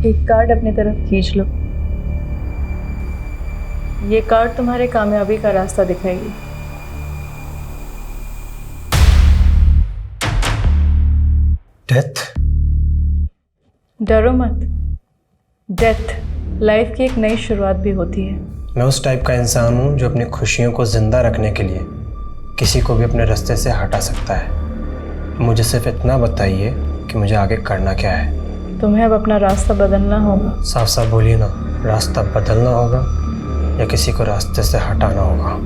एक कार्ड अपनी तरफ खींच लो। ये कार्ड तुम्हारे कामयाबी का रास्ता दिखाएगी। डेथ? डरो मत। डेथ लाइफ की एक नई शुरुआत भी होती है। मैं उस टाइप का इंसान हूँ जो अपनी खुशियों को जिंदा रखने के लिए किसी को भी अपने रास्ते से हटा सकता है। मुझे सिर्फ इतना बताइए कि मुझे आगे करना क्या है। तुम्हें अब अपना रास्ता बदलना होगा। साफ साफ बोलिए ना, रास्ता बदलना होगा या किसी को रास्ते से हटाना होगा?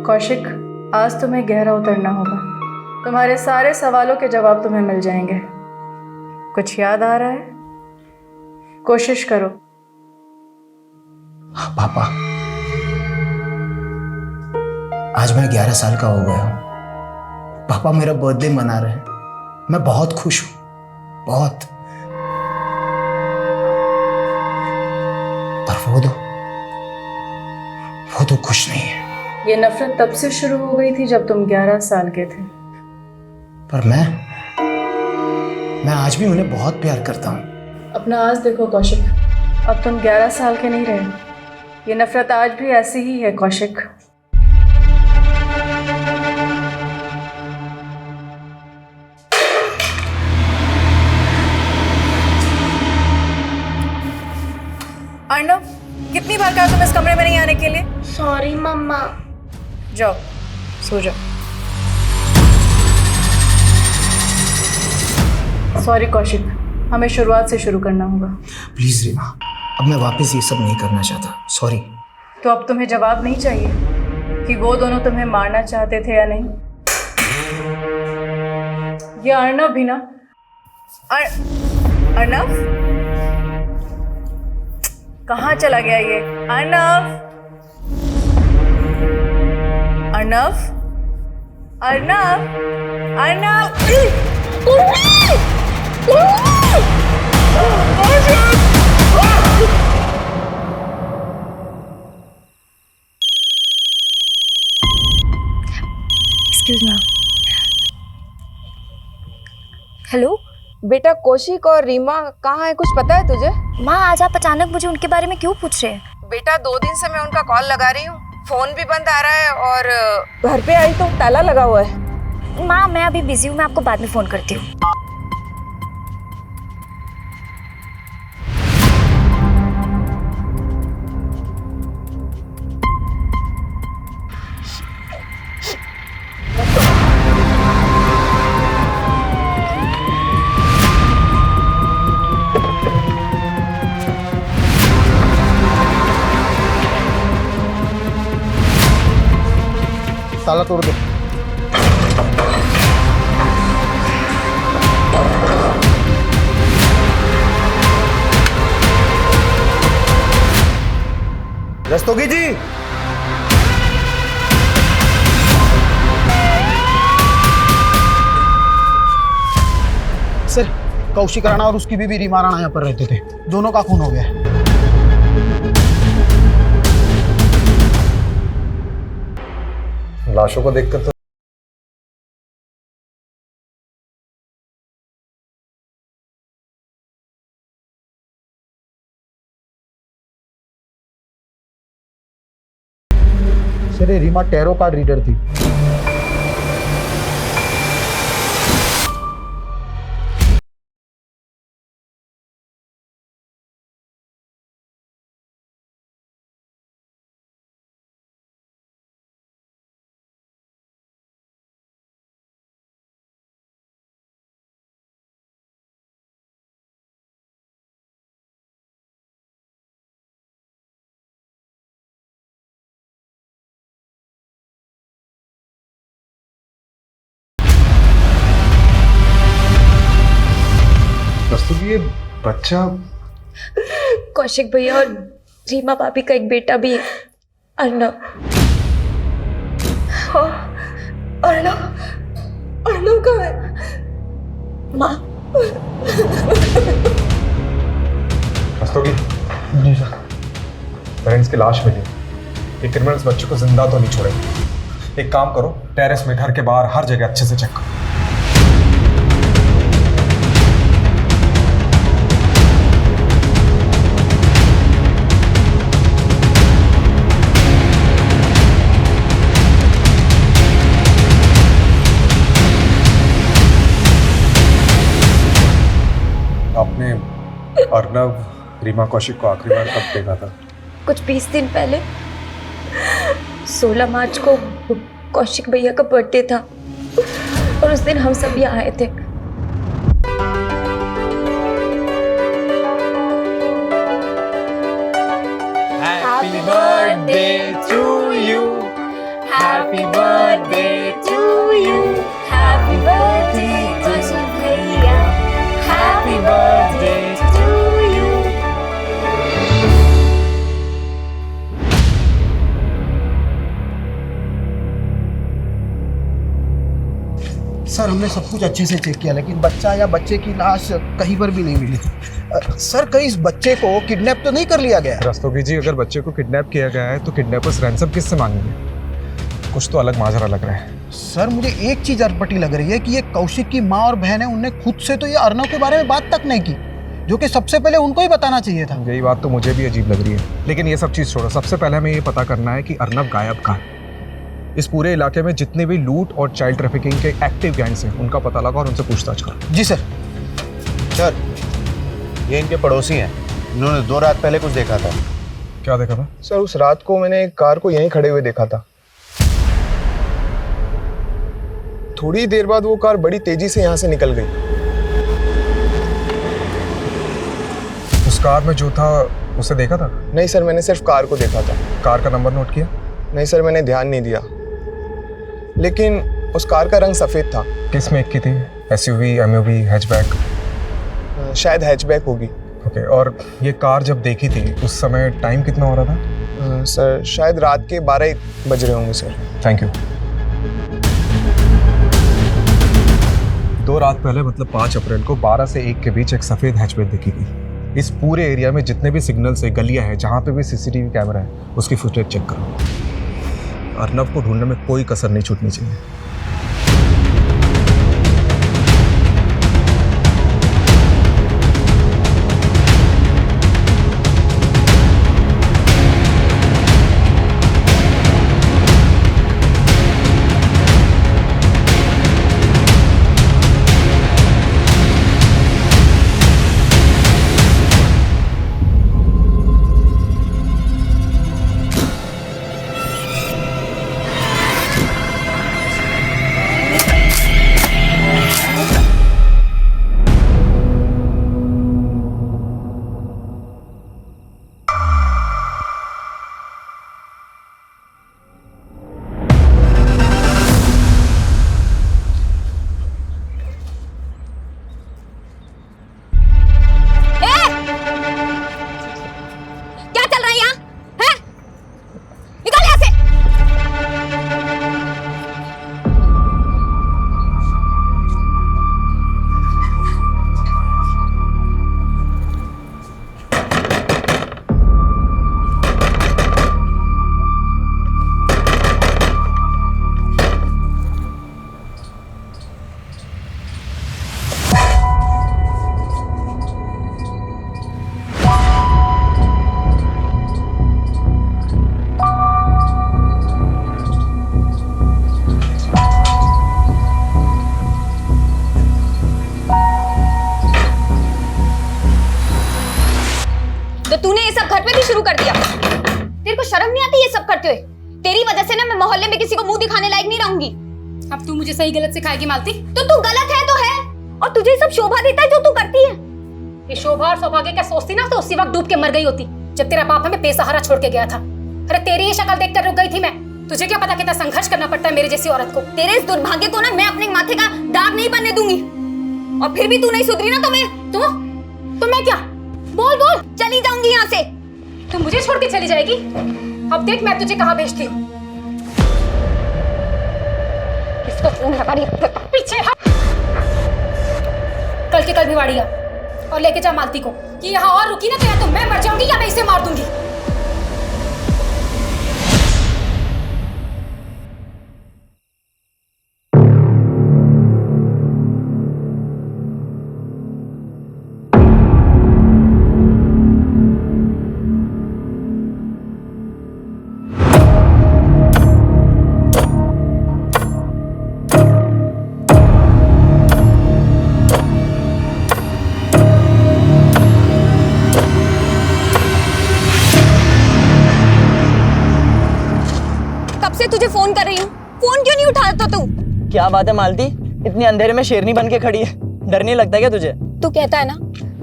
कौशिक, आज तुम्हें गहरा उतरना होगा। तुम्हारे सारे सवालों के जवाब तुम्हें मिल जाएंगे। कुछ याद आ रहा है? कोशिश करो। पापा, आज मैं 11 साल का हो गया हूं। पापा मेरा बर्थडे मना रहे हैं। मैं बहुत खुश हूं, बहुत। पर वो तो खुश नहीं है। ये नफरत तब से शुरू हो गई थी जब तुम 11 साल के थे। पर मैं आज भी उन्हें बहुत प्यार करता हूं। अपना आज देखो कौशिक, अब तुम 11 साल के नहीं रहे। ये नफरत आज भी ऐसी ही है कौशिक। अर्णव, कितनी बार कहा तुम इस कमरे में नहीं आने के लिए? सॉरी मम्मा। जाओ, सो जाओ। सॉरी कौशिक, हमें शुरुआत से शुरू करना होगा। प्लीज रीमा, अब मैं वापस ये सब नहीं करना चाहता। सॉरी। तो अब तुम्हें जवाब नहीं चाहिए कि वो दोनों तुम्हें मारना चाहते थे या नहीं? ये अर्णव भी ना। अर्णव कहाँ चला गया ये? Arnav, Arnav, Arnav, Arnav. Excuse me. Hello बेटा, कौशिक और रीमा कहाँ है, कुछ पता है तुझे? माँ, आज आप अचानक मुझे उनके बारे में क्यों पूछ रहे हैं? बेटा, 2 दिन से मैं उनका कॉल लगा रही हूँ, फोन भी बंद आ रहा है और घर पे आई तो ताला लगा हुआ है। माँ, मैं अभी बिजी हूँ, मैं आपको बाद में फोन करती हूँ। ताला तोड़ दो। रस्तोगी जी, सर, कौशिक राणा और उसकी बीवी रीमा राणा यहाँ पर रहते थे। दोनों का खून हो गया है। लाशों को देखकर तो सर, ये रीमा टैरो कार्ड रीडर थी। रस्तोगी, ये बच्चा कौशिक भैया और रीमा भाभी का एक बेटा भी है, अर्नव। अर्नव कहाँ है? माँ, रस्तोगी। जी सर। पेरेंट्स की लाश मिली। ये क्रिमिनल्स बच्चों को जिंदा तो नहीं छोड़ेंगे। एक काम करो, टेरेस में, घर के बाहर, हर जगह अच्छे से चेक करो। आपने अर्नव, रीमा कौशिक को आखिरी बार कब देखा था? कुछ 20 दिन पहले 16 मार्च को कौशिक भैया का बर्थडे था और उस दिन हम सब यहाँ आए थे। Happy birthday to you. Happy birthday to you. Happy birthday Kaushik भैया, Happy birthday to you। Sir हमने सब कुछ अच्छे से चेक किया, लेकिन बच्चा या बच्चे की लाश कहीं पर भी नहीं मिली। सर कहीं इस बच्चे को किडनैप तो नहीं कर लिया गया? रस्तोगी जी, अगर बच्चे को किडनैप किया गया है तो किडनैपर्स रैंसम किससे मांगेंगे? कुछ तो अलग माजरा लग रहा है। सर मुझे एक चीज अटपटी लग रही है कि ये कौशिक की माँ और बहन है, उनने खुद से तो ये अर्नव के बारे में बात तक नहीं की, जो कि सबसे पहले उनको ही बताना चाहिए था। यही बात तो मुझे भी अजीब लग रही है, लेकिन ये सब चीज़ छोड़ो। सबसे पहले हमें ये पता करना है कि अर्नव गायब कहाँ है। इस पूरे इलाके में जितने भी लूट और चाइल्ड ट्रैफिकिंग के एक्टिव गैंग्स हैं, उनका पता लगा और उनसे पूछताछ करो। जी सर। सर ये इनके पड़ोसी हैं, इन्होंने 2 रात पहले कुछ देखा था। क्या देखा था? सर उस रात को मैंने एक कार को यहीं खड़े हुए देखा था। थोड़ी देर बाद वो कार बड़ी तेजी से यहाँ से निकल गई। उस कार में जो था उसे देखा था? नहीं सर, मैंने सिर्फ कार को देखा था। कार का नंबर नोट किया? नहीं सर, मैंने ध्यान नहीं दिया, लेकिन उस कार का रंग सफ़ेद था। किस मेक की थी? SUV, MUV, hatchback? शायद हैचबैक होगी। ओके, और ये कार जब देखी थी उस समय टाइम कितना हो रहा था? सर शायद रात के 12-1 बज रहे होंगे सर। Thank you. 2 रात पहले मतलब 5 अप्रैल को 12 से 1 के बीच एक सफ़ेद हैचबैक देखी गई। इस पूरे एरिया में जितने भी सिग्नल्स है, गलियां हैं, जहाँ पे भी सीसीटीवी कैमरा है, उसकी फुटेज चेक करो। अर्नव को ढूंढने में कोई कसर नहीं छूटनी चाहिए। शुरू कर दिया। तेरे को शर्म नहीं आती ये सब करते हुए? तेरी वजह से ना मैं मोहल्ले में किसी को मुंह दिखाने लायक नहीं रहूंगी। अब तू मुझे सही गलत सिखाएगी मालती? तो तू गलत है तो है, और तुझे सब शोभा देता है जो तू करती है। ये शोभा और सौभाग्य क्या सोचती ना तो उसी वक्त डूब के मर गई होती जब तेरा बाप हमें बेसहारा छोड़ के गया था। अरे तेरी ये शक्ल देखकर रुक गई थी मैं। तुझे क्या पता कितना संघर्ष करना पड़ता है मेरे जैसी औरत को। तेरे इस दुर्भाग्य को ना मैं अपने माथे का दाग नहीं बनने दूंगी, और फिर भी तू नहीं सुधरी ना तो मैं तो मैं क्या? बोल बोल। चली जाऊंगी यहाँ से। तू मुझे छोड़ के चली जाएगी? अब देख मैं तुझे कहाँ भेजती हूँ। किसको फोन लगा रही है? पीछे हट। कल के कल भिवाड़ी आ और लेके जा मालती को कि यहाँ और रुकी ना तो या तो मैं मर जाऊंगी या मैं इसे मार दूंगी। से तुझे फोन कर रही हूँ, फोन क्यों नहीं उठाता तू? क्या बात है मालती, इतने अंधेरे में शेरनी बन के खड़ी है, डर नहीं लगता क्या तुझे? तू कहता है ना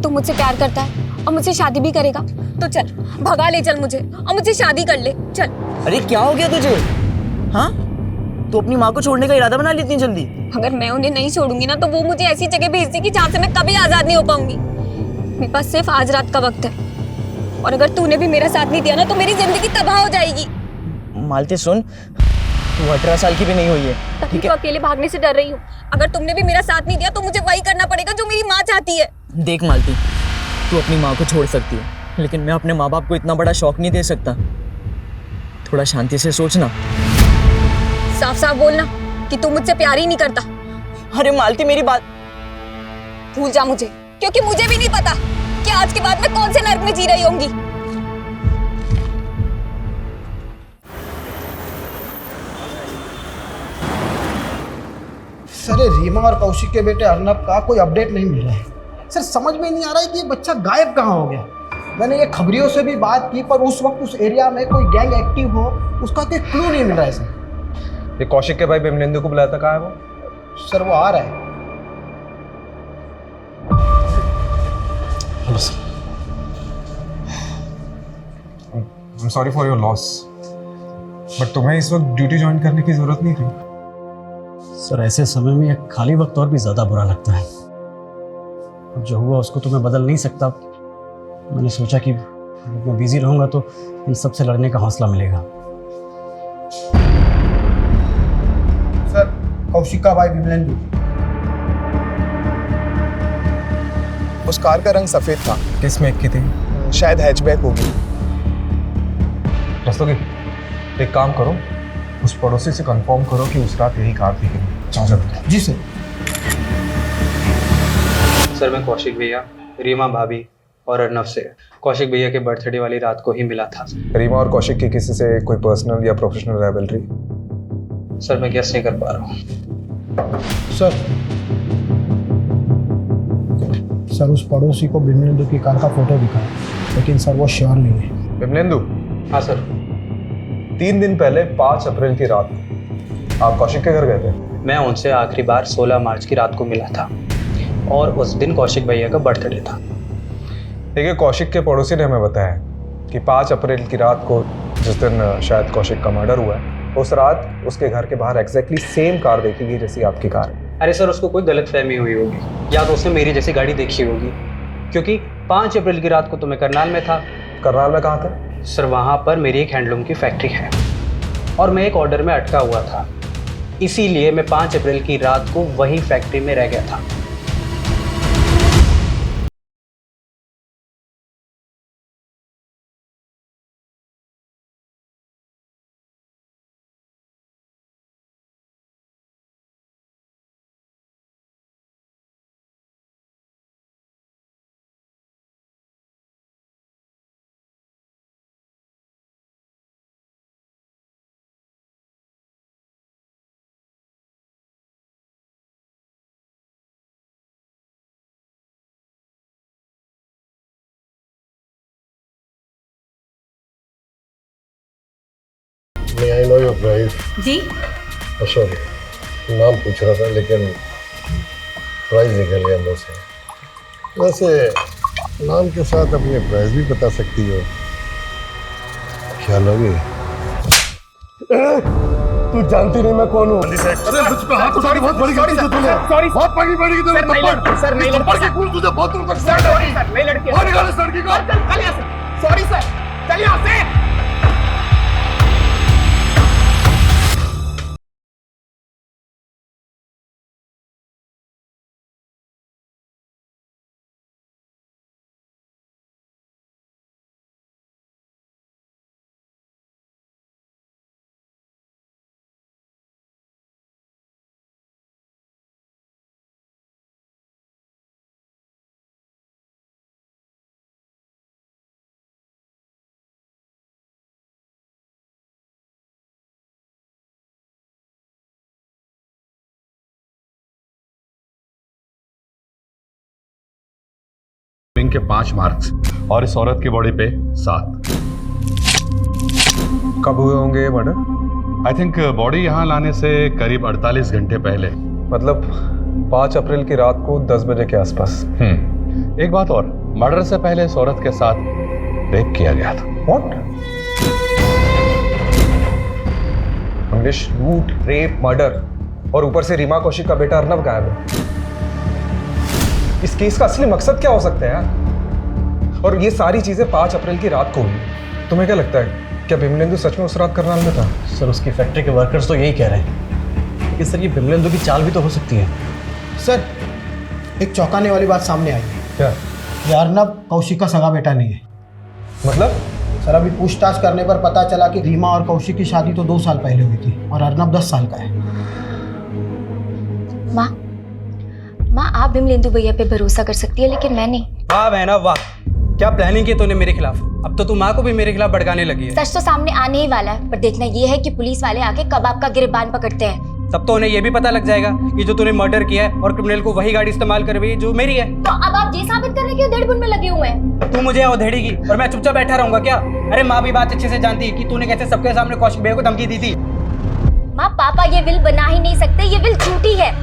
तू मुझसे प्यार करता है और मुझसे शादी भी करेगा, तो चल भगा ले चल मुझे और मुझसे शादी कर ले चल। अरे क्या हो गया तुझे? हाँ, तू अपनी माँ को छोड़ने का इरादा बना ली इतनी जल्दी? अगर मैं उन्हें नहीं छोड़ूंगी ना तो वो मुझे ऐसी जगह भेज देगी जहाँ से मैं कभी आजाद नहीं हो पाऊंगी। मेरे पास सिर्फ आज रात का वक्त है और अगर तूने भी मेरा साथ नहीं दिया ना तो मेरी जिंदगी तबाह हो जाएगी। मालती सुन, तू 18 साल की भी नहीं हुई है, ठीक है? अकेले भागने से डर रही हूँ। अगर तुमने भी मेरा साथ नहीं दिया तो मुझे वही करना पड़ेगा जो मेरी माँ चाहती है। देख मालती, तू अपनी माँ को छोड़ सकती है, लेकिन मैं अपने माँ बाप को इतना बड़ा शौक नहीं दे सकता। थोड़ा शांति से सोचना। साफ साफ बोलना कि तू मुझसे प्यार ही नहीं करता। अरे मालती मेरी बात भूल जा मुझे, क्योंकि मुझे भी नहीं पता कि आज के बाद मैं कौन से नर्क में जी रही होंगी। सर रीमा और कौशिक के बेटे अर्नब का कोई अपडेट नहीं मिल रहा है। सर समझ में नहीं आ रहा है कि ये बच्चा गायब कहाँ हो गया। मैंने ये खबरियों से भी बात की पर उस वक्त उस एरिया में कोई गैंग एक्टिव हो उसका कोई क्लू नहीं मिल रहा है सर। ये कौशिक के भाई बिमलेंदु को बुलाया था, कहाँ है वो? सर वो आ रहा है। Hello sir. I am sorry for your loss, but तुम्हें इस वक्त ड्यूटी ज्वाइन करने की जरूरत नहीं थी। सर ऐसे समय में एक खाली वक्त और भी ज़्यादा बुरा लगता है। अब जो हुआ उसको तो मैं बदल नहीं सकता। मैंने सोचा कि मैं बिजी रहूंगा तो इन सब से लड़ने का हौसला मिलेगा। सर कौशिक का भाई बिमलेंदु। उस कार का रंग सफेद था। किस मेक की थी? शायद हैचबैक होगी। रस्तोगी, एक काम करो, उस पड़ोसी से कंफर्म करो कि उस रात यही कार थी कि नहीं। चार्जर बताओ। जी सर। सर मैं कौशिक भैया, रीमा भाभी और अर्नब से कौशिक भैया के बर्थडे वाली रात को ही मिला था। रीमा और कौशिक की किसी से कोई पर्सनल या प्रोफेशनल राइवलरी? सर मैं गेस नहीं कर पा रहा हूँ। सर उस पड़ोसी को बिमलेंदु की कार का फोटो दिखा, लेकिन सर वो श्योर नहीं है। बिमलेंदु? हाँ सर। 3 दिन पहले 5 अप्रैल की रात आप कौशिक के घर गए थे? मैं उनसे आखिरी बार 16 मार्च की रात को मिला था और उस दिन कौशिक भैया का बर्थडे था। देखिए, कौशिक के पड़ोसी ने हमें बताया कि 5 अप्रैल की रात को, जिस दिन शायद कौशिक का मर्डर हुआ है, उस रात उसके घर के बाहर एग्जैक्टली सेम कार देखी गई जैसी आपकी कार है। अरे सर उसको कोई गलतफहमी हुई होगी या तो उसने मेरी जैसी गाड़ी देखी होगी, क्योंकि 5 अप्रैल की रात को तो मैं करनाल में था। करनाल में कहाँ थे? सर वहाँ पर मेरी एक हैंडलूम की फैक्ट्री है और मैं एक ऑर्डर में अटका हुआ था, इसीलिए मैं 5 अप्रैल की रात को वही फैक्ट्री में रह गया था। May I know your price? जी सॉरी, नाम पूछ रहा था लेकिन प्राइस निकल गया मुँह से। वैसे नाम के साथ अपने प्राइस भी बता सकती हो, ख्याल होगी। तू जानती नहीं मैं कौन हूँ। अरे मुझ पे हाथ उठानी बहुत बड़ी गलती की तूने। बहुत पड़ी पड़ेगी तुझे थप्पड़। सर नहीं लड़की की कूल तुझे बहुत दूर तक सर नहीं लड़की। और निकाल इस लड़की को। चल यहाँ से। Sorry sir. चल यहाँ से। विंग के 5 मार्क्स और इस औरत की बॉडी पे 7। कब हुए होंगे ये मर्डर? आई थिंक बॉडी यहाँ लाने से करीब 48 घंटे पहले। मतलब 5 अप्रैल की रात को 10 बजे के आसपास। एक बात और, मर्डर से पहले इस औरत के साथ रेप किया गया था। व्हाट? लूट, रेप, मर्डर और ऊपर से रीमा कौशिक का बेटा अर्नब गायब है। इस केस का असली मकसद क्या हो सकता है यार? और ये सारी चीजें 5 अप्रैल की रात को हुई। तुम्हें क्या लगता है, क्या बिमलेंदु सच में उस रात करनाल में था? सर उसकी फैक्ट्री के वर्कर्स तो यही कह रहे हैं, लेकिन सर ये बिमलेंदु की चाल भी तो हो सकती है। सर एक चौंकाने वाली बात सामने आई है। क्या? ये अर्नब कौशिक का सगा बेटा नहीं है। मतलब? सर अभी पूछताछ करने पर पता चला कि रीमा और कौशिक की शादी तो 2 साल पहले हुई थी और अर्नब 10 साल का है। माँ आप बिमलेंदु भैया पे भरोसा कर सकती है, लेकिन मैं नहीं। वाह बहना वाह, क्या प्लानिंग की तूने मेरे खिलाफ। अब तो तू माँ को भी मेरे खिलाफ भड़काने लगी है। सच तो सामने आने ही वाला है, पर देखना ये है कि पुलिस वाले आके कब आपका गिरबान पकड़ते हैं। तब तो उन्हें ये भी पता लग जाएगा कि जो तूने मर्डर किया है और क्रिमिनल को वही गाड़ी इस्तेमाल कर रही है जो मेरी है। तो अब आप ये साबित करने के उधेड़बुन में लगे हुए हैं। तू मुझे उधेड़ेगी और मैं चुपचाप बैठा रहूंगा क्या? अरे माँ भी बात अच्छे से जानती है कि तूने कैसे सबके सामने कौशिक भैया को धमकी दी थी। माँ पापा ये विल बना ही नहीं सकते, ये विल झूठी है।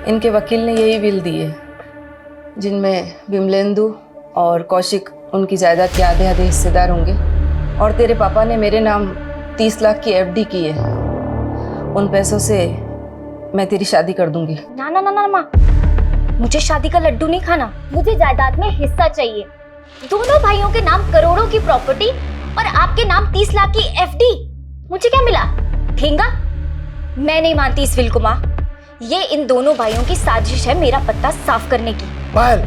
इनके वकील ने यही विल दी है जिनमें बिमलेंदु और कौशिक उनकी जायदाद के आधे आधे हिस्सेदार होंगे, और तेरे पापा ने मेरे नाम 30 लाख की एफडी की है। उन पैसों से मैं तेरी शादी कर दूंगी। ना ना ना ना माँ, मुझे शादी का लड्डू नहीं खाना, मुझे जायदाद में हिस्सा चाहिए। दोनों भाइयों के नाम करोड़ों की प्रॉपर्टी और आपके नाम 30 लाख की एफडी। मुझे क्या मिला? ठेंगा? मैं नहीं मानती इस विल को माँ। ये इन दोनों भाइयों की साजिश है मेरा पत्ता साफ करने की। पायल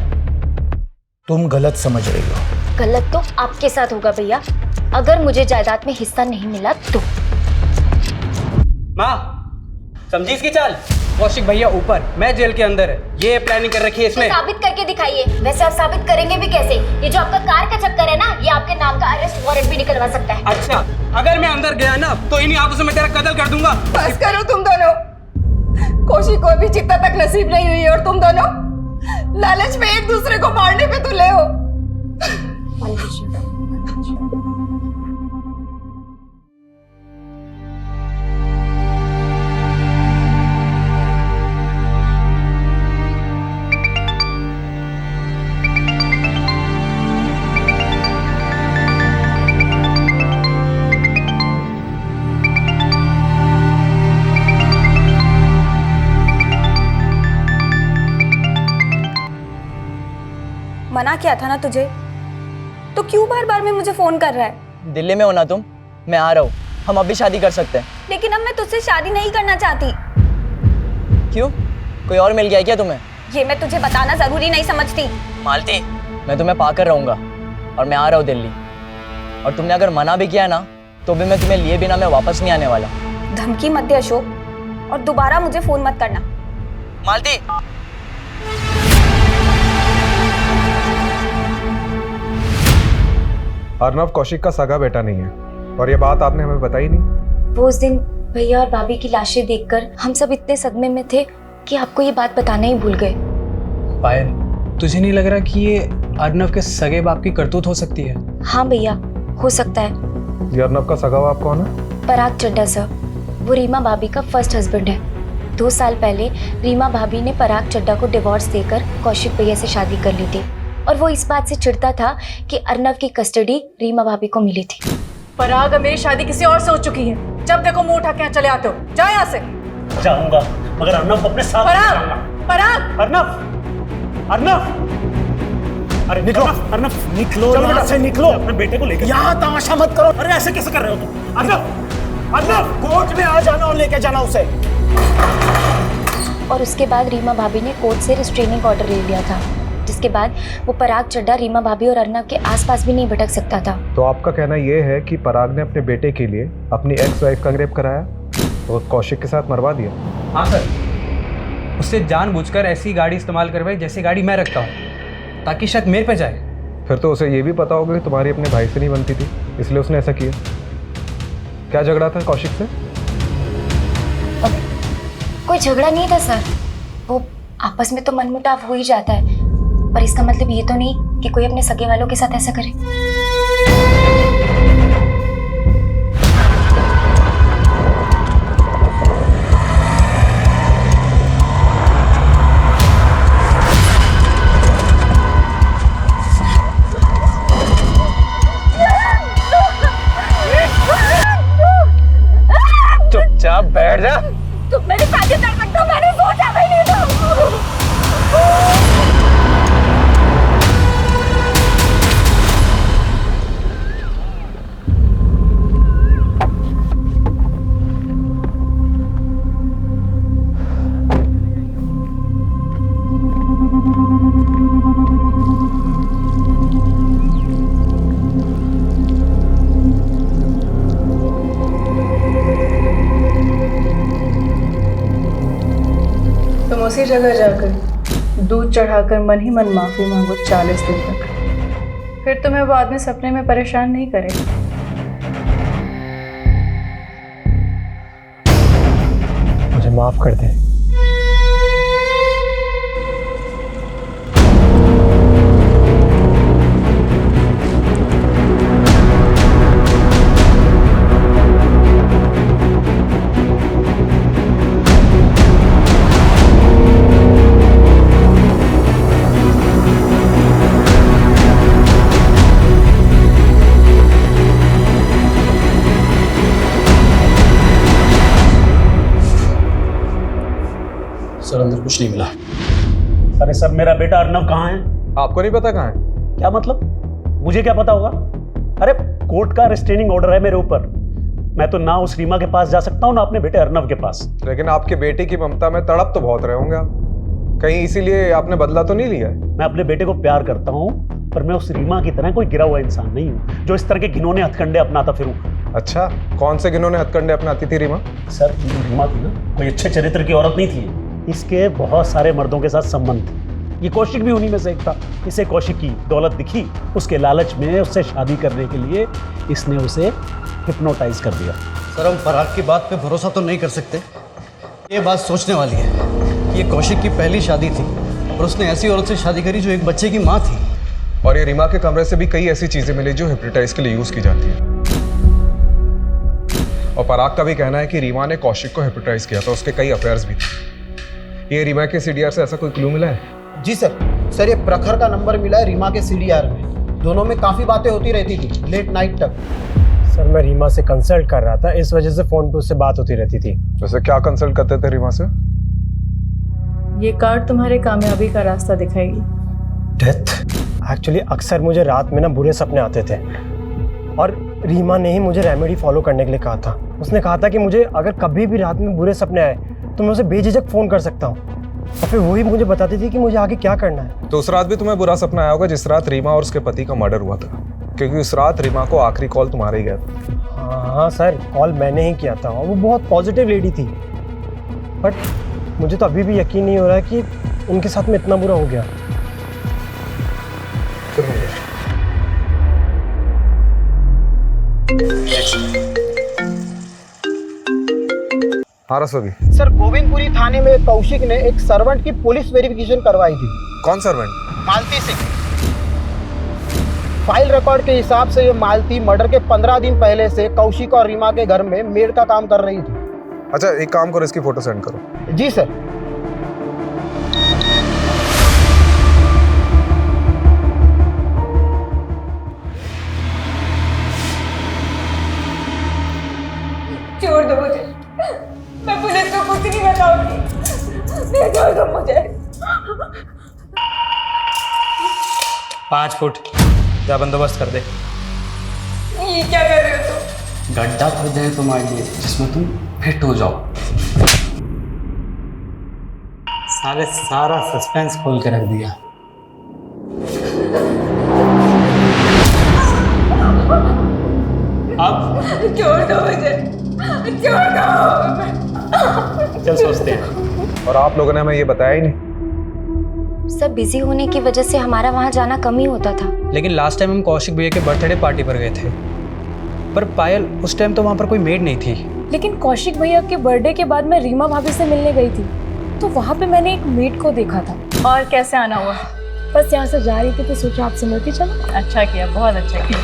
तुम गलत समझ रही हो। गलत तो आपके साथ होगा भैया, अगर मुझे जायदाद में हिस्सा नहीं मिला तो। माँ समझी इसकी चाल? कौशिक भैया ऊपर, मैं जेल के अंदर है, ये प्लानिंग कर रखी है इसने। तो साबित करके दिखाइए। वैसे आप साबित करेंगे भी कैसे? ये जो आपका कार का चक्कर है ना, ये आपके नाम का अरेस्ट वारंट भी निकलवा सकता है। अच्छा, अगर मैं अंदर गया ना तो इन्हीं हाथों से मैं तेरा कत्ल कर दूंगा। बस करो तुम दोनों। कौशिक को भी चिता तक नसीब नहीं हुई और तुम दोनों लालच में एक दूसरे को मारने पे तुले हो। मना किया था ना तुझे, तो क्यों बार बार में मुझे फोन कर रहा है? दिल्ली में हो ना तुम? मैं आ रहा हूँ, हम अभी शादी कर सकते हैं। लेकिन अब मैं तुझसे शादी नहीं करना चाहती। क्यों? कोई और मिल गया क्या तुम्हें? ये मैं तुझे बताना जरूरी नहीं समझती। मालती, मैं तुम्हें पाकर रहूंगा और मैं आ रहा हूँ दिल्ली। और तुमने अगर मना भी किया ना तो भी मैं तुम्हें लिए बिना मैं वापस नहीं आने वाला। धमकी मत दे अशोक, और दोबारा मुझे फोन मत करना। मालती, अर्नब कौशिक का सगा बेटा नहीं है और ये बात आपने हमें बताई नहीं। वो उस दिन भैया और भाभी की लाशें देखकर हम सब इतने सदमे में थे कि आपको ये बात बताना ही भूल गए। पायल, तुझे नहीं लग रहा कि ये अर्नब के सगे बाप की करतूत हो सकती है? हाँ भैया, हो सकता है। ये अर्नब का सगा बाप कौन है? पराग चड्ढा सर, वो रीमा भाभी का फर्स्ट हस्बैंड है। 2 साल पहले रीमा भाभी ने पराग चड्ढा को डिवोर्स देकर कौशिक भैया से शादी कर ली थी, और वो इस बात से चिढ़ता था कि अर्नब की कस्टडी रीमा भाभी को मिली थी। पराग, मेरी शादी किसी और से हो चुकी है। जब देखो मुंह उठा के यहाँ चले आते हो। जाओ यहाँ से। जाऊंगा, मगर अर्नव को अपने साथ लेके पराग, जाऊंगा। पराग, अर्नव, अर्नव, अरे निकलो, अर्नव, निकलो यहाँ से, निकलो। अपने बेटे को लेकर यहाँ तमाशा मत करो। अरे ऐसे कैसे कर रहे हो तुम? अर्नव, अर्नव, कोर्ट में आ जाना और लेके जाना उसे। और उसके बाद रीमा भाभी ने कोर्ट से रिस्ट्रेनिंग ऑर्डर ले लिया था, जिसके बाद वो पराग चड्ढा रीमा भाभी और अर्नव के आसपास भी नहीं भटक सकता था। तो आपका कहना यह है कि पराग ने अपने बेटे के लिए अपनी एक्स वाइफ का रेप कराया और कौशिक के साथ मरवा दिया? हाँ सर, उससे जानबूझकर ऐसी गाड़ी इस्तेमाल करवाई जैसी गाड़ी मैं रखता हूँ, ताकि शक मेरे पे जाए। फिर तो उसे ये भी पता होगा कि तुम्हारी अपने भाई से नहीं बनती थी, इसलिए उसने ऐसा किया। क्या झगड़ा था कौशिक से? कोई झगड़ा नहीं था सर, वो आपस में तो मनमुटाव हो ही जाता है, पर इसका मतलब ये तो नहीं कि कोई अपने सगे वालों के साथ ऐसा करे। चुपचाप बैठ जा। तुम मेरी शादी कर सकते हो, मैंने सोचा भी नहीं था। तुम उसी जगह जाकर दूध चढ़ाकर मन ही मन माफी मांगो 40 दिन तक, फिर तुम्हें वो आदमी सपने में परेशान नहीं करेगा। मुझे माफ कर दे। सर अंदर कुछ नहीं मिला। अरे सर, मेरा बेटा अर्नव कहाँ है? आपको नहीं पता कहाँ है? क्या मतलब? मुझे क्या पता होगा? अरे कोर्ट का रिस्ट्रेनिंग ऑर्डर है मेरे ऊपर। मैं तो ना उस रीमा के पास जा सकता हूँ ना अपने बेटे अर्नव के पास। लेकिन आपके बेटे की ममता में तड़प तो बहुत रहे होंगे आप, कहीं इसीलिए आपने बदला तो नहीं लिया है? मैं अपने बेटे को प्यार करता हूँ, पर मैं उस रीमा की तरह कोई गिरा हुआ इंसान नहीं हूँ जो इस तरह के घिनौने हथकंडे अपनाता फिरूं। अच्छा, कौन से घिनौने हथकंडे अपनाती थी रीमा? सर, रीमा थी ना कोई अच्छे चरित्र की औरत नहीं थी, इसके बहुत सारे मर्दों के साथ संबंध थे। ये कौशिक भी उन्हीं में से एक था। इसे कौशिक की दौलत दिखी, उसके लालच में उससे शादी करने के लिए इसने उसे हिप्नोटाइज कर दिया। सर, हम फराग की बात पे भरोसा तो नहीं कर सकते। ये बात सोचने वाली है कि ये कौशिक की पहली शादी थी और उसने ऐसी औरत से शादी करी जो एक बच्चे की माँ थी। और ये रीमा के कमरे से भी कई ऐसी चीजें मिली जो हिप्नोटाइज के लिए यूज की जाती है। और पराग का भी कहना है कि रीमा ने कौशिक को हिप्नोटाइज किया था, उसके कई अफेयर्स भी थे। ये रीमा के सीडीआर से ऐसा कोई क्लू मिला है? जी सर, ये प्रखर का नंबर मिला है रीमा के सीडीआर में। दोनों में काफ़ी बातें होती रहती थी लेट नाइट तक। सर, मैं रीमा से कंसल्ट कर रहा था, इस वजह से फोन पे उससे बात होती रहती थी। वैसे क्या कंसल्ट करते थे रीमा से? ये कार्ड तुम्हारे कामयाबी का रास्ता दिखाएगी। डेथ? एक्चुअली अक्सर मुझे रात में ना बुरे सपने आते थे, और रीमा ने ही मुझे रेमेडी फॉलो करने के लिए कहा था। उसने कहा था कि मुझे अगर कभी भी रात में बुरे सपने आए तो मैं उसे बेझिझक फ़ोन कर सकता हूँ, और फिर वही मुझे बताती थी कि मुझे आगे क्या करना है। तो उस रात भी तुम्हें बुरा सपना आया होगा जिस रात रीमा और उसके पति का मर्डर हुआ था, क्योंकि उस रात रीमा को आखिरी कॉल तुम्हारा ही गया था। हाँ सर, कॉल मैंने ही किया था, और वो बहुत पॉजिटिव लेडी थी। बट मुझे तो अभी भी यकीन नहीं हो रहा है कि उनके साथ में इतना बुरा हो गया। हाँ रसोगी। सर, गोविंदपुरी थाने में कौशिक ने एक सर्वेंट की पुलिस वेरिफिकेशन करवाई थी। कौन सर्वेंट? मालती सिंह। फाइल रिकॉर्ड के हिसाब से ये मालती मर्डर के 15 दिन पहले से कौशिक और रीमा के घर में मेड का काम कर रही थी। अच्छा, एक काम करो, इसकी फोटो सेंड करो। जी सर। छोड़ जाए। 5 फुट जा बंदोबस्त कर दे। ये क्या कर रहे हो तुम? गड्ढा खोद है तुम्हारे लिए जिसमें तुम फिट हो जाओ। साले सारा सस्पेंस खोल के रख दिया। अब छोड़ दो मुझे, छोड़ दो। चल सोचते हैं। और आप लोगों ने हमें ये बताया ही नहीं। सब बिजी होने की वजह से हमारा वहाँ जाना कम ही होता था। लेकिन लास्ट टाइम हम कौशिक भैया के बर्थडे पार्टी पर गए थे, पर पायल उस टाइम तो वहाँ पर कोई मेड नहीं थी। लेकिन कौशिक भैया के बर्थडे के बाद मैं रीमा भाभी से मिलने गई थी, तो वहाँ पे मैंने एक मेड को देखा था। और कैसे आना हुआ? बस यहाँ से जा रही थी तो सोचा आपसे मिलती चलो। अच्छा किया, बहुत अच्छा किया।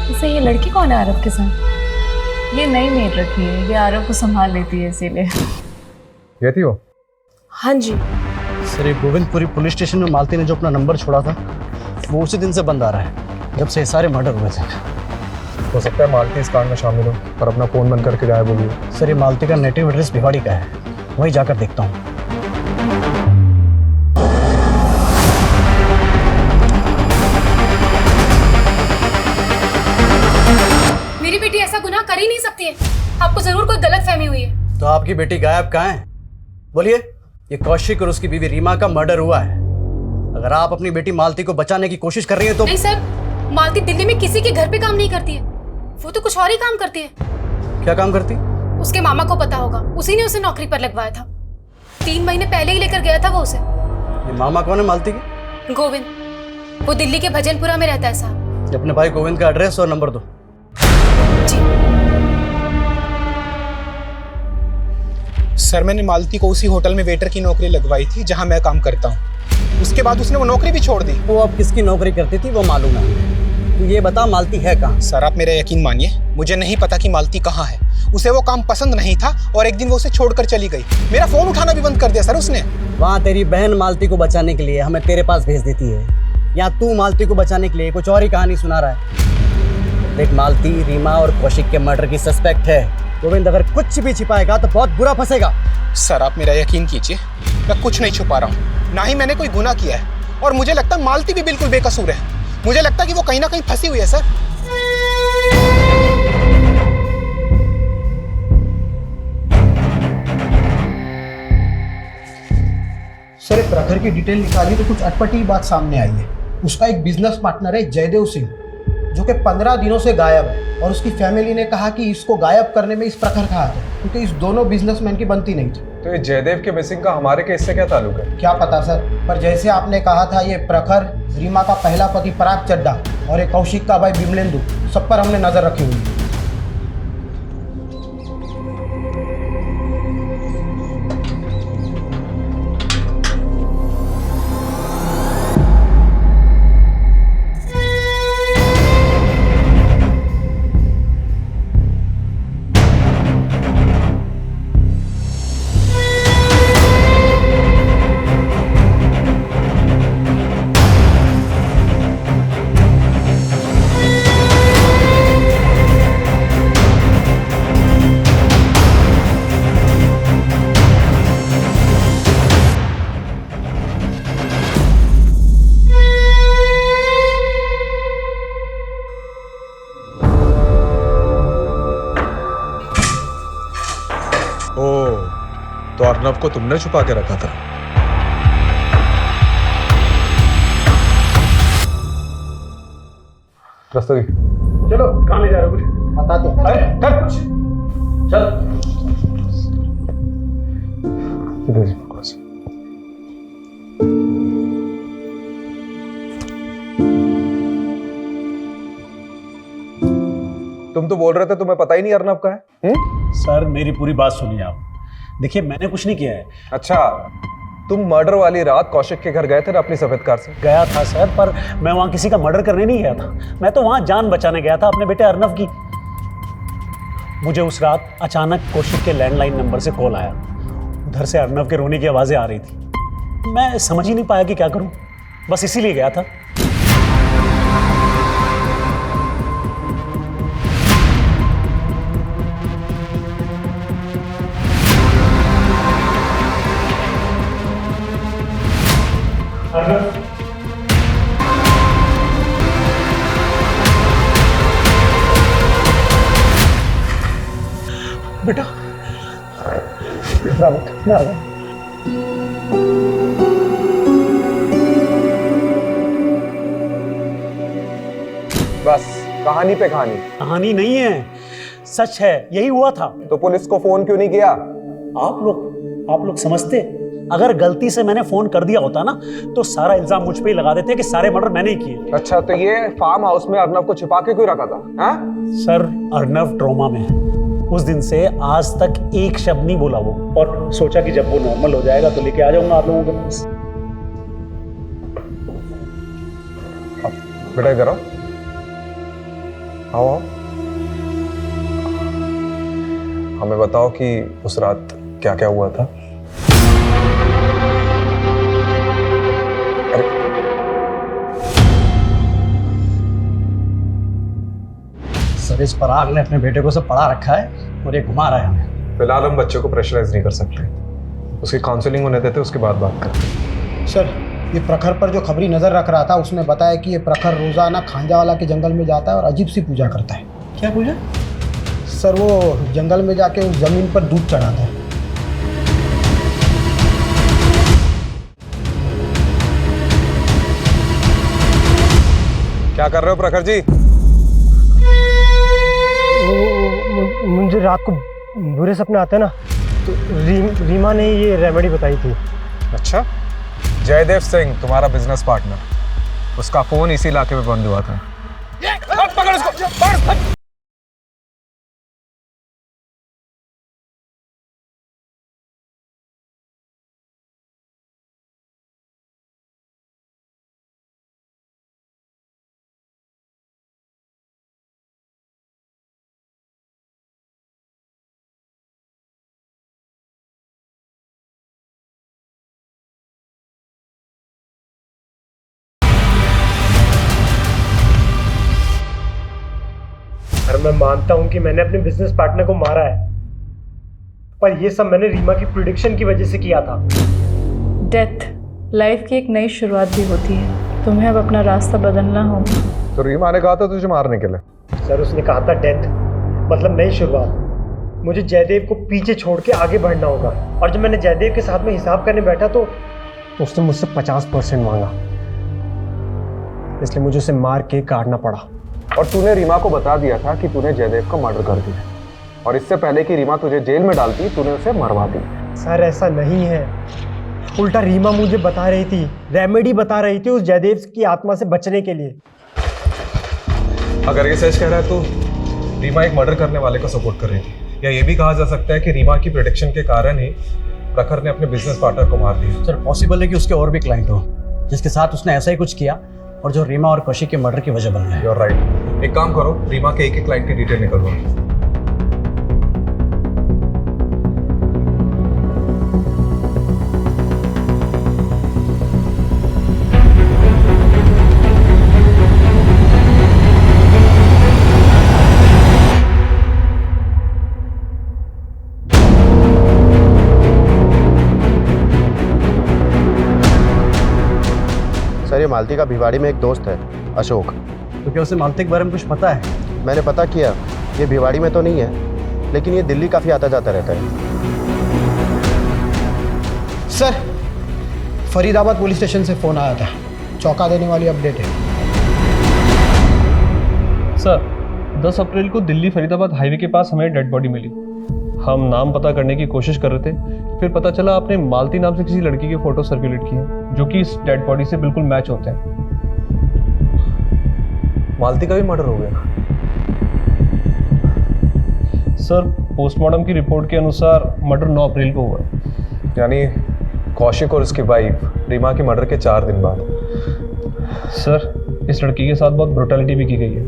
वैसे ये लड़की कौन है आरव के साथ? ये नई मेड रखी है, ये आरव को संभाल लेती है इसीलिए। ये थी वो? हाँ जी। सर ये गोविंदपुरी पुलिस स्टेशन में मालती ने जो अपना नंबर छोड़ा था वो उसी दिन से बंद आ रहा है जब से ये सारे मर्डर हुए थे। हो सकता है मालती इस कांड में शामिल हो पर अपना फोन बंद करके गायब हो गई। सर ये मालती का नेटिव एड्रेस भिवाड़ी का है, वहीं जाकर देखता हूँ। मेरी बेटी ऐसा गुनाह कर ही नहीं सकती है। आपको जरूर कोई गलतफहमी हुई है। तो आपकी बेटी गायब कहाँ है? बोलिए। ये कौशिक और उसकी बीवी रीमा का मर्डर हुआ है। अगर आप अपनी बेटी मालती को बचाने की कोशिश कर रही हैं तो। नहीं सर, मालती दिल्ली में किसी के घर पे काम नहीं करती है, वो तो कुछ और ही काम करती है। क्या काम करती? उसके मामा को पता होगा, उसी ने उसे नौकरी पर लगवाया था। 3 महीने पहले ही लेकर गया था वो उसे। ये मामा कौन है मालती की? गोविंद, वो दिल्ली के भजनपुरा में रहता है साहब। अपने भाई गोविंद का एड्रेस और नंबर दो। सर मैंने मालती को उसी होटल में वेटर की नौकरी लगवाई थी जहां मैं काम करता हूं। उसके बाद उसने वो नौकरी भी छोड़ दी। वो अब किसकी नौकरी करती थी वो मालूम है। तू ये बता मालती है कहाँ? सर आप मेरा यकीन मानिए, मुझे नहीं पता कि मालती कहाँ है। उसे वो काम पसंद नहीं था और एक दिन वो उसे छोड़कर चली गई। मेरा फोन उठाना भी बंद कर दिया सर उसने। वहाँ तेरी बहन मालती को बचाने के लिए हमें तेरे पास भेज देती है, या तू मालती को बचाने के लिए कुछ और ही कहानी सुना रहा है। देख मालती रीमा और कौशिक के मर्डर की सस्पेक्ट है। गोविंद अगर कुछ भी छिपाएगा तो बहुत बुरा फंसेगा। सर आप मेरा यकीन कीजिए, मैं कुछ नहीं छुपा रहा हूँ, ना ही मैंने कोई गुनाह किया है। और मुझे लगता है मालती भी बिल्कुल बेकसूर है। मुझे लगता है कि वो कहीं ना कहीं फंसी हुई है सर। सर एक प्रखर की डिटेल निकाली तो कुछ अटपटी बात सामने आई है। उसका एक बिजनेस पार्टनर है जयदेव सिंह, जो कि 15 दिनों से गायब है। और उसकी फैमिली ने कहा कि इसको गायब करने में इस प्रखर का हाथ है, क्योंकि इस दोनों बिजनेसमैन की बनती नहीं थी। तो ये जयदेव के मिसिंग का हमारे केस से क्या ताल्लुक है? क्या पता सर, पर जैसे आपने कहा था ये प्रखर, रीमा का पहला पति पराग चड्डा और एक कौशिक का भाई बिमलेंदु, सब पर हमने नजर रखी हुई है। तो अर्नब को तुमने छुपा के रखा था? रस्तोगी चलो, कहाँ ले जा रहे हो? कुछ बताते। अरे कर कुछ, चल। इधर जी, तुम तो बोल रहे थे तुम्हें पता ही नहीं अर्नब का है। सर मेरी पूरी बात सुनिए आप। देखिए मैंने कुछ नहीं किया है। अच्छा, तुम मर्डर वाली रात कौशिक के घर गए थे ना अपनी सफेद कार से? गया था सर, पर मैं वहां किसी का मर्डर करने नहीं गया था। मैं तो वहां जान बचाने गया था अपने बेटे अर्नब की। मुझे उस रात अचानक कौशिक के लैंडलाइन नंबर से कॉल आया। उधर से अर्नब के रोने की आवाजें आ रही थी। मैं समझ ही नहीं पाया कि क्या करूं, बस इसीलिए गया था। बेटा बस कहानी पे कहानी। कहानी नहीं है, सच है, यही हुआ था। तो पुलिस को फोन क्यों नहीं किया? आप लोग समझते, अगर गलती से मैंने फोन कर दिया होता ना तो सारा इल्जाम मुझ पे ही लगा देते कि सारे मर्डर मैंने ही किए। अच्छा, तो ये फार्म हाउस में अर्नव को छिपा के क्यों रखा था? हाँ? सर, अर्नव ट्रॉमा में है। उस दिन से आज तक एक शब्द नहीं बोला वो, और सोचा कि जब वो नॉर्मल हो जाएगा तो लेके आ जाऊंगा आप लोगों के पास। बेटा इधर आओ, आओ। हमें बताओ कि उस रात क्या क्या हुआ था। सर, इस पराग ने अपने बेटे को सब पढ़ा रखा है और ये घुमा रहा है हमें। फिलहाल हम बच्चे को प्रेशराइज नहीं कर सकते, उसकी काउंसलिंग होने देते, उसके बाद बात करते। सर, ये प्रखर पर जो खबरी नज़र रख रहा था उसने बताया कि ये प्रखर रोज़ाना खांजावाला के जंगल में जाता है और अजीब सी पूजा करता है। क्या पूजा? सर, वो जंगल में जाके उस जमीन पर दूध चढ़ाता है। क्या कर रहे हो प्रखर जी? मुझे रात को बुरे सपने आते हैं ना, तो रीमा ने ये रेमेडी बताई थी। अच्छा, जयदेव सिंह तुम्हारा बिजनेस पार्टनर, उसका फोन इसी इलाके में बंद हुआ था। पकड़ उसको, पकड़। मैं मानता हूं कि मैंने अपने बिजनेस पार्टनर को मारा है, पर यह सब मैंने रीमा की प्रिडिक्शन की वजह से किया था। डेथ लाइफ की एक नई शुरुआत भी होती है, तुम्हें अब अपना रास्ता बदलना होगा। तो रीमा ने कहा था तुझे मारने के लिए। सर, उसने कहा था डेथ मतलब नई शुरुआत। मुझे जयदेव को पीछे छोड़ के आगे बढ़ना होगा, और जब मैंने जयदेव के साथ में हिसाब करने बैठा तो उसने मुझसे 50% मांगा, इसलिए मुझे उसे मार के काटना पड़ा। और तूने रीमा को बता दिया था कि तूने जयदेव का मर्डर कर दिया, और इससे पहले कि रीमा तुझे जेल में डालती तूने उसे मरवा दी। सर, ऐसा नहीं है, उल्टा रीमा मुझे बता रही थी, रेमेडी बता रही थी उस जयदेव की आत्मा से बचने के लिए। अगर ये सच कह रहा है तो रीमा एक मर्डर करने वाले को सपोर्ट कर रही थी, या ये भी कहा जा सकता है कि रीमा की प्रेडिक्शन के कारण ही प्रखर ने अपने बिजनेस पार्टनर को मार दिया। सर, पॉसिबल है कि उसके और भी क्लाइंट हो जिसके साथ उसने ऐसा ही कुछ किया और जो रीमा और कौशिक के मर्डर की वजह बन गया। You are right. एक काम करो, रीमा के एक क्लाइंट की डिटेल निकलवाओ। सर, ये मालती का भिवाड़ी में एक दोस्त है, अशोक। तो क्या उसे मालती के बारे में कुछ पता है? मैंने पता किया, ये भिवाड़ी में तो नहीं है, लेकिन ये दिल्ली काफ़ी आता जाता रहता है। सर, फरीदाबाद पुलिस स्टेशन से फ़ोन आया था, चौंका देने वाली अपडेट है। सर, 10 अप्रैल को दिल्ली फरीदाबाद हाईवे के पास हमें डेड बॉडी मिली। हम नाम पता करने की कोशिश कर रहे थे, फिर पता चला आपने मालती नाम से किसी लड़की की फ़ोटो सर्कुलेट की है जो कि इस डेड बॉडी से बिल्कुल मैच होते हैं। मालती का भी मर्डर हो गया? सर, पोस्टमार्टम की रिपोर्ट के अनुसार मर्डर 9 अप्रैल को हुआ, यानी कौशिक और उसकी वाइफ रीमा के मर्डर के 4 दिन बाद। सर, इस लड़की के साथ बहुत ब्रुटैलिटी भी की गई है,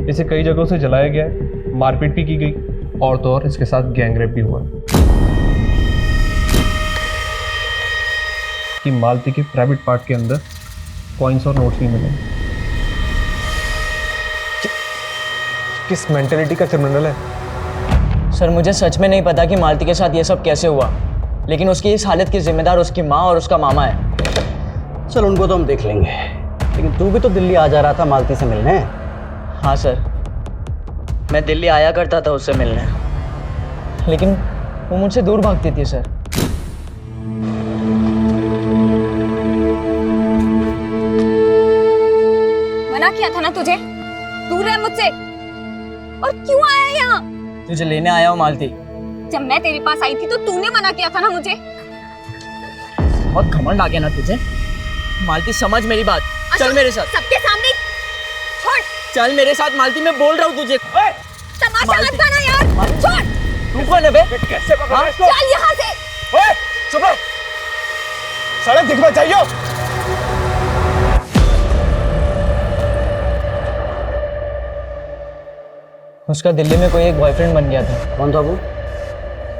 इसे कई जगहों से जलाया गया है, मारपीट भी की गई, और तो और इसके साथ गैंगरेप भी हुआ। कि मालती के प्राइवेट पार्ट के अंदर कॉइन्स और नोट्स भी मिले। किस मेंटेलिटी का क्रिमिनल है? सर, मुझे सच में नहीं पता कि मालती के साथ ये सब कैसे हुआ, लेकिन उसकी इस हालत की जिम्मेदार उसकी माँ और उसका मामा है। चल उनको तो हम देख लेंगे, लेकिन तू भी तो दिल्ली आ जा रहा था मालती से मिलने। हाँ सर, मैं दिल्ली आया करता था उससे मिलने, लेकिन वो मुझसे दूर भागती थी सर। मना किया था ना तुझे, दूर रह मुझसे। और क्यों आया यहाँ? तुझे लेने आया हूँ मालती। जब मैं तेरे पास आई थी तो तूने मना किया था ना मुझे। बहुत घमंड आ गया ना तुझे। मालती समझ मेरी बात, चल मेरे साथ। सबके सामने छोड़। चल मेरे साथ मालती, मैं बोल रहा हूँ तुझे। तमाशा मत बना यार, छोड़। तू कौन है बे? कैसे पकड़ रहा है इसको? चल यहाँ से। ओए, चुप रहो। सड़क दिखना चाहिए। उसका दिल्ली में कोई एक बॉयफ्रेंड बन गया था। कौन था वो?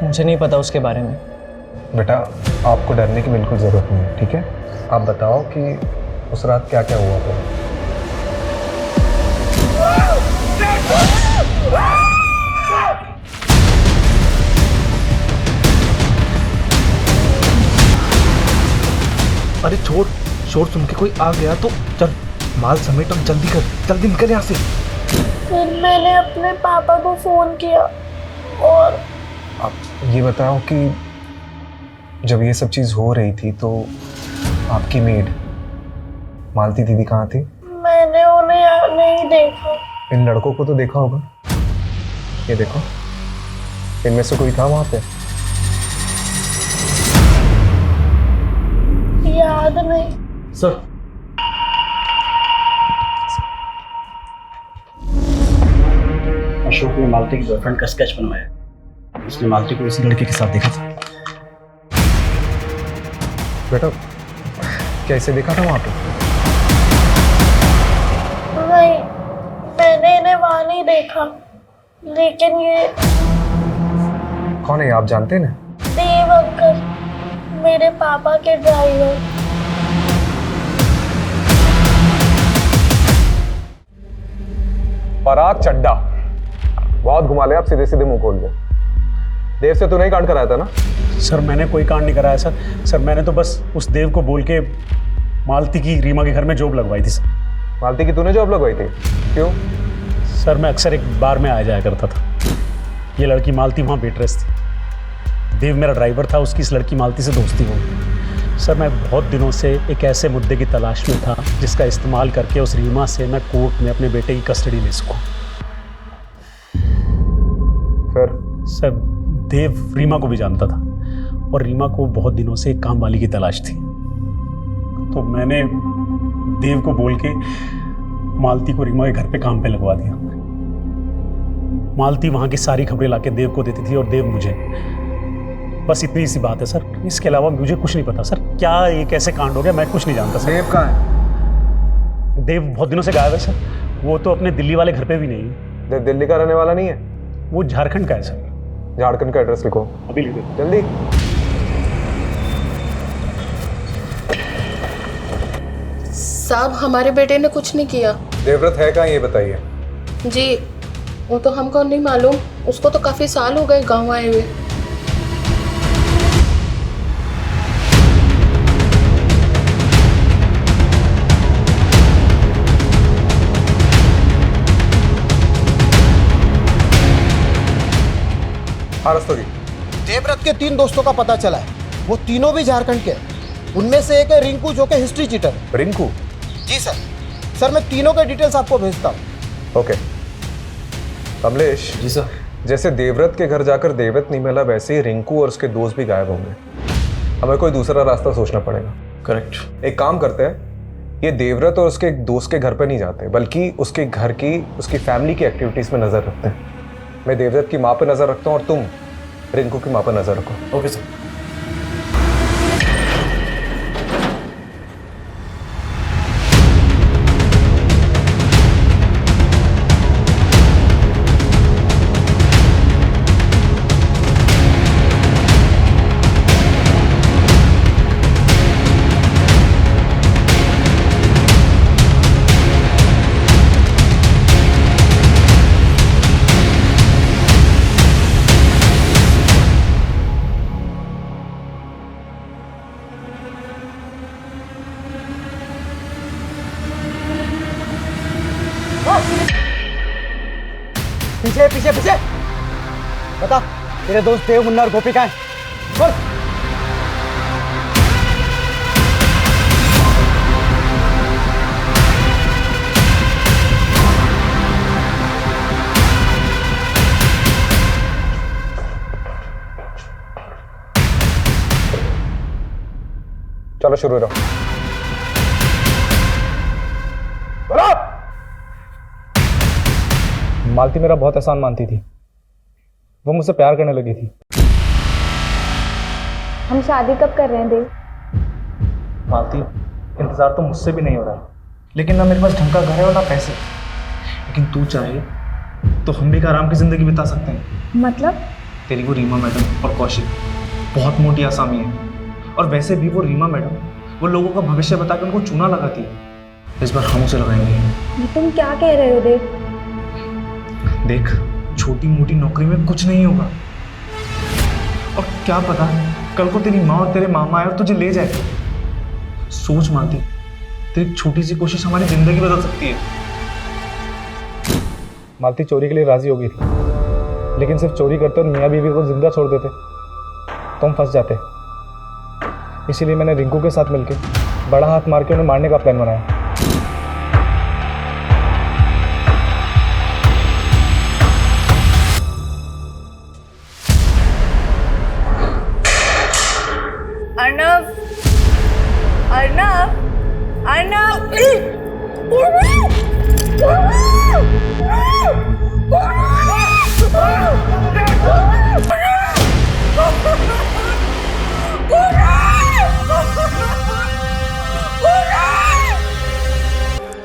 मुझे नहीं पता उसके बारे में। बेटा, आपको डरने की बिल्कुल ज़रूरत नहीं है, ठीक है? आप बताओ कि उस रात क्या क्या हुआ था। अरे छोड़, शोर सुन के कोई आ गया तो चल, माल समेट, हम जल्दी कर, जल्दी निकल यहाँ से। फिर मैंने अपने पापा को फोन किया और आप ये बताओ कि जब ये सब चीज़ हो रही थी तो आपकी मेड मालती दीदी कहाँ थी? मैंने उन्हें यहाँ नहीं देखा। इन लड़कों को तो देखा होगा। ये देखो, इनमें से कोई था वहाँ पे? याद नहीं। सर, अशोक ने मालती की गर्लफ्रेंड का स्केच बनवाया। उसने मालती को इसी लड़के के साथ देखा था। बेटा, कैसे देखा था वहाँ पे? नहीं, मैंने इन्हें वहाँ नहीं देखा, लेकिन ये कौन है, आप जानते हैं ना? देव अंकल, मेरे पापा के ड्राइवर। पराग चड्डा, बहुत घुमा ले आप, सीधे सीधे मुंह खोल दे। देव से तूने ही कांड कराया था ना? सर, मैंने कोई कांड नहीं कराया सर। मैंने तो बस उस देव को बोल के मालती की रीमा के घर में जॉब लगवाई थी सर। मालती की तूने जॉब लगवाई थी? क्यों? सर, मैं अक्सर एक बार में आ जाया करता था। ये लड़की मालती वहाँ वेट्रेस थी। देव मेरा ड्राइवर था, उसकी इस लड़की मालती से दोस्ती हो गई। सर, मैं बहुत दिनों से एक ऐसे मुद्दे की तलाश में था जिसका इस्तेमाल करके उस रीमा से मैं कोर्ट में अपने बेटे की कस्टडी ले सकूं। फिर? सर, देव रीमा को भी जानता था और रीमा को बहुत दिनों से एक काम वाली की तलाश थी। तो मैंने देव को बोल के मालती को रीमा के घर पे काम पे लगवा दिया। मालती वहाँ की सारी खबरें लाके देव को देती थी और देव मुझे। बस इतनी सी बात है सर, इसके अलावा मुझे कुछ नहीं पता सर। क्या ये कैसे कांड हो गया, मैं कुछ नहीं जानता सर। देव कहाँ है? देव बहुत दिनों से गायब है सर। वो तो अपने दिल्ली वाले घर पे भी नहीं है। देव दिल्ली का रहने वाला नहीं है? वो झारखंड का है सर। झारखंड का एड्रेस लिखो। अभी लिख दो जल्दी। साहब, हमारे बेटे ने कुछ नहीं किया। देवव्रत है कहाँ, ये बताइए। जी, वो तो हमको नहीं मालूम, उसको तो काफी साल हो गए गांव आए हुए। हाँ रस्तोगी। देवव्रत के 3 दोस्तों का पता चला है, वो तीनों भी झारखंड के हैं। उनमें से एक है रिंकू, जो कि हिस्ट्री चीटर है। रिंकू? जी सर। सर, मैं तीनों के डिटेल्स आपको भेजता हूँ। ओके। कमलेश। जी सर। जैसे देवव्रत के घर जाकर देवव्रत नहीं मिला, वैसे ही रिंकू और उसके दोस्त भी गायब होंगे। हमें कोई दूसरा रास्ता सोचना पड़ेगा। करेक्ट। एक काम करते हैं, ये देवव्रत और उसके दोस्त के घर पर नहीं जाते, बल्कि उसके घर की, उसकी फैमिली की एक्टिविटीज़ में नज़र रखते हैं। मैं देवव्रत की माँ पर नज़र रखता हूँ और तुम रिंकू की माँ पर नज़र रखो। Okay sir. पीछे पीछे पीछे। बता तेरे दोस्त देव, मुन्ना और गोपी कहाँ हैं? बोल। चलो शुरू करो। मालती मेरा बहुत एहसान मानती थी, वो मुझसे प्यार करने लगी थी। हम शादी कब कर रहे हैं देव? मालती, इंतजार तो मुझसे भी नहीं हो रहा है, लेकिन ना मेरे पास ढंग का घर है और ना पैसे। लेकिन तू चाहे तो हम भी एक आराम की जिंदगी बिता सकते हैं। मतलब? तेरी वो रीमा मैडम और कौशिक बहुत मोटी आसामी है, और वैसे भी वो रीमा मैडम वो लोगों का भविष्य बता के उनको चूना लगाती है। इस बार हम उसे लगाएंगे। तुम क्या कह रहे हो देव? देख, छोटी मोटी नौकरी में कुछ नहीं होगा, और क्या पता कल को तेरी माँ और तेरे मामा आए और तुझे ले जाए। सोच मालती, तेरी छोटी सी कोशिश हमारी जिंदगी बदल सकती है। मालती चोरी के लिए राजी हो गई थी, लेकिन सिर्फ चोरी करते और मियाँ बीवी को जिंदा छोड़ देते तो हम फंस जाते। इसीलिए मैंने रिंकू के साथ मिलकर बड़ा हाथ मार के उन्हें मारने का प्लान बनाया। अर्नव, अर्नव, अर्नव,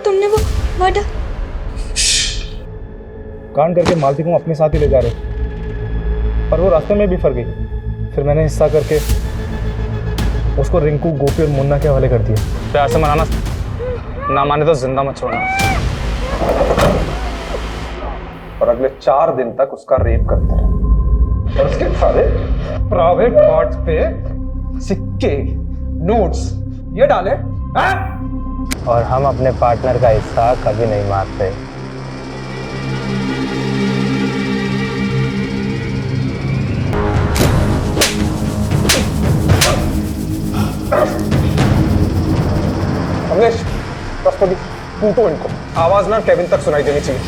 तुमने वो मर्डर? कांड करके मालती को अपने साथ ही ले जा रहे, पर वो रास्ते में भी फंस गई। फिर मैंने हिस्सा करके उसको रिंकू, गोपी और मुन्ना के हवाले कर दिया। प्यार से मनाना, ना माने तो जिंदा मत छोड़ना। और अगले 4 दिन तक उसका रेप करते रहे, और उसके सारे प्राइवेट पार्ट्स पे सिक्के, नोट्स ये डाले। और हम अपने पार्टनर का हिस्सा कभी नहीं मारते। कमलेश, कूटो इनको, आवाज ना केविन तक सुनाई देनी चाहिए।